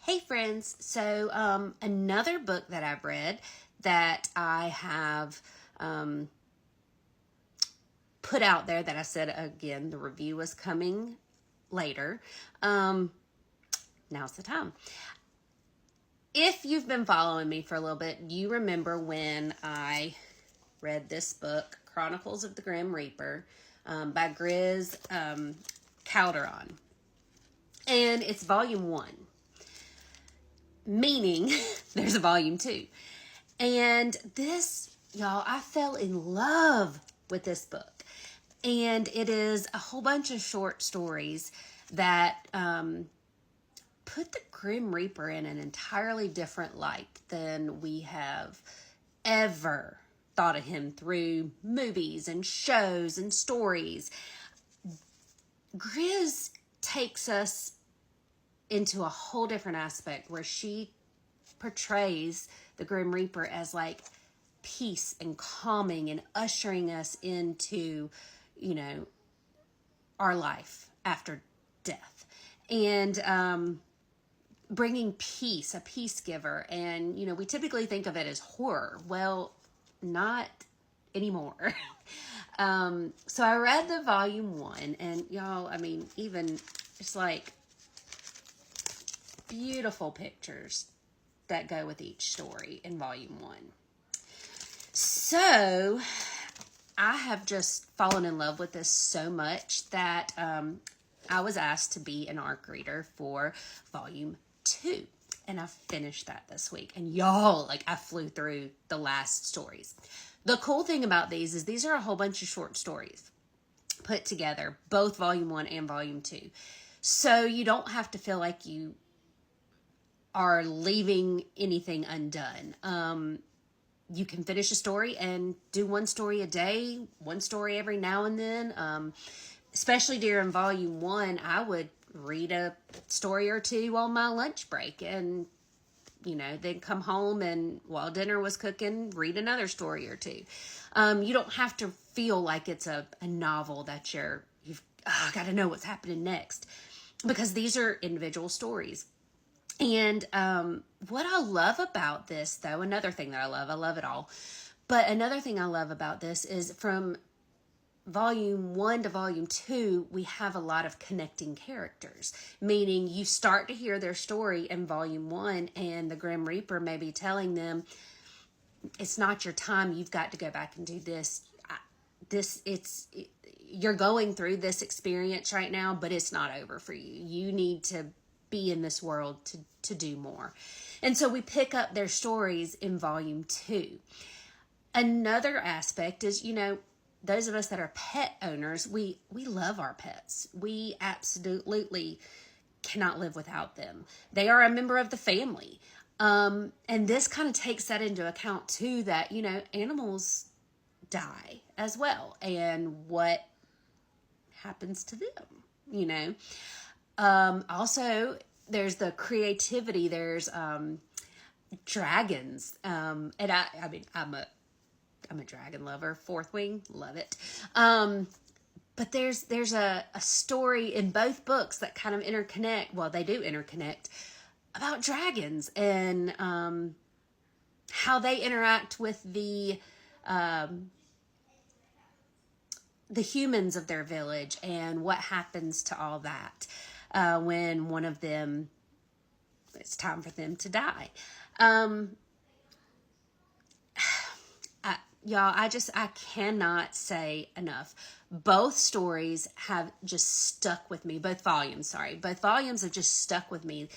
Hey friends, so another book that I've read that I have put out there that I said again the review was coming later. Now's the time. If you've been following me for a little bit, you remember when I read this book, Chronicles of the Grim Reaper, by Grizz Calderon. And it's volume 1. Meaning there's a volume 2. And this, y'all, I fell in love with this book. And it is a whole bunch of short stories that put the Grim Reaper in an entirely different light than we have ever thought of him through movies and shows and stories. Grizz takes us into a whole different aspect where she portrays the Grim Reaper as like peace and calming and ushering us into, our life after death. And bringing peace, a peace giver. And, we typically think of it as horror. Well, not anymore. So I read the volume 1 and y'all, even it's like beautiful pictures that go with each story in volume 1. So I have just fallen in love with this so much that I was asked to be an ARC reader for volume 2. And I finished that this week. And y'all, I flew through the last stories. The cool thing about these are a whole bunch of short stories put together, both volume 1 and volume 2. So you don't have to feel like you are leaving anything undone. You can finish a story and do one story a day, one story every now and then. Especially during volume 1, I would read a story or two on my lunch break and, then come home and while dinner was cooking, read another story or two. You don't have to feel like it's a novel that you've got to know what's happening next, because these are individual stories. And what I love about this, though, another thing that I love it all, but another thing I love about this is from volume 1 to volume 2, we have a lot of connecting characters, meaning you start to hear their story in volume 1 and the Grim Reaper may be telling them, it's not your time, you've got to go back and do this. You're going through this experience right now, but it's not over for you. You need to be in this world to do more. And so we pick up their stories in volume 2. Another aspect is, those of us that are pet owners, we love our pets. We absolutely cannot live without them. They are a member of the family. And this kind of takes that into account too, that, animals die as well. And what happens to them, Also, there's the creativity. There's dragons. And I'm a dragon lover. Fourth Wing, love it. But there's a story in both books that kind of interconnect. Well, they do interconnect about dragons and how they interact with the humans of their village and what happens to all that when one of them, it's time for them to die. Y'all, I cannot say enough. Both stories have just stuck with me. Both volumes have just stuck with me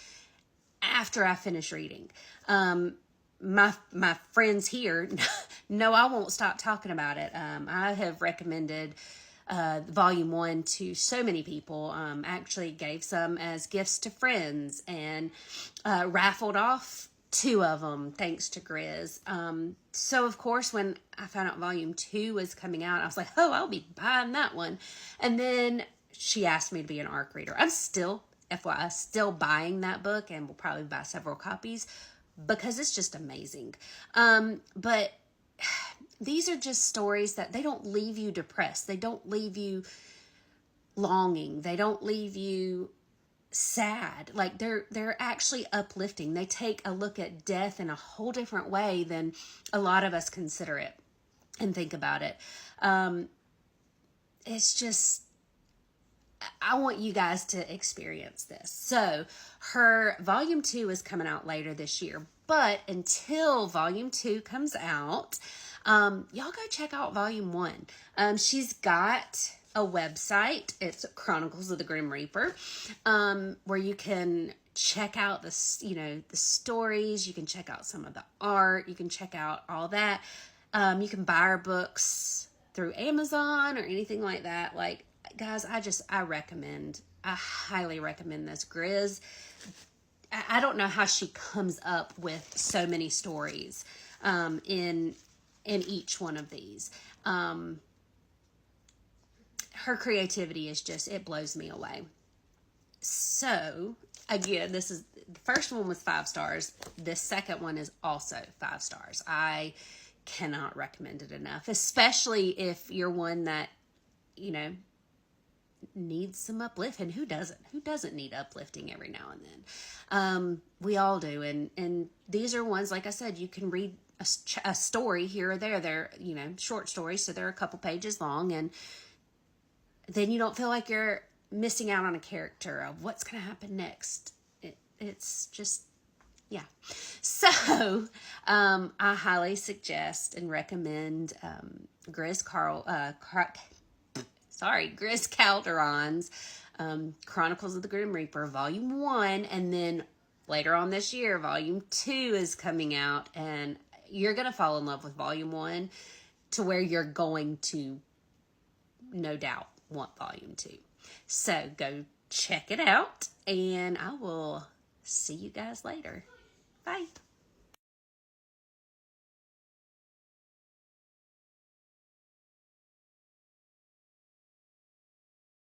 after I finish reading. My friends here know I won't stop talking about it. I have recommended volume 1 to so many people. Actually gave some as gifts to friends and raffled off 2 of them thanks to Grizz. So of course when I found out volume 2 was coming out, I was like, oh, I'll be buying that one. And then she asked me to be an ARC reader. I'm still, FYI, still buying that book and will probably buy several copies because it's just amazing. But these are just stories that they don't leave you depressed. They don't leave you longing. They don't leave you sad. Like they're actually uplifting. They take a look at death in a whole different way than a lot of us consider it and think about it. It's just, I want you guys to experience this. So her volume 2 is coming out later this year, but until volume 2 comes out, y'all go check out volume 1. She's got a website. It's Chronicles of the Grim Reaper, where you can check out the stories. You can check out some of the art. You can check out all that. You can buy her books through Amazon or anything like that. Like, guys, I highly recommend this. Grizz, I don't know how she comes up with so many stories in each one of these. Her creativity is just, it blows me away. So, again, the first one was 5 stars. This second one is also 5 stars. I cannot recommend it enough, especially if you're one that, needs some uplifting. Who doesn't need uplifting every now and then? We all do. And these are ones, like I said, you can read a story here or there. They're, short stories, so they're a couple pages long, and then you don't feel like you're missing out on a character of what's going to happen next. It's just, yeah. So, I highly suggest and recommend Grizz Calderon's Chronicles of the Grim Reaper, Volume 1, and then later on this year, Volume 2 is coming out, and you're going to fall in love with Volume 1 to where you're going to, no doubt, want Volume 2. So go check it out, and I will see you guys later. Bye.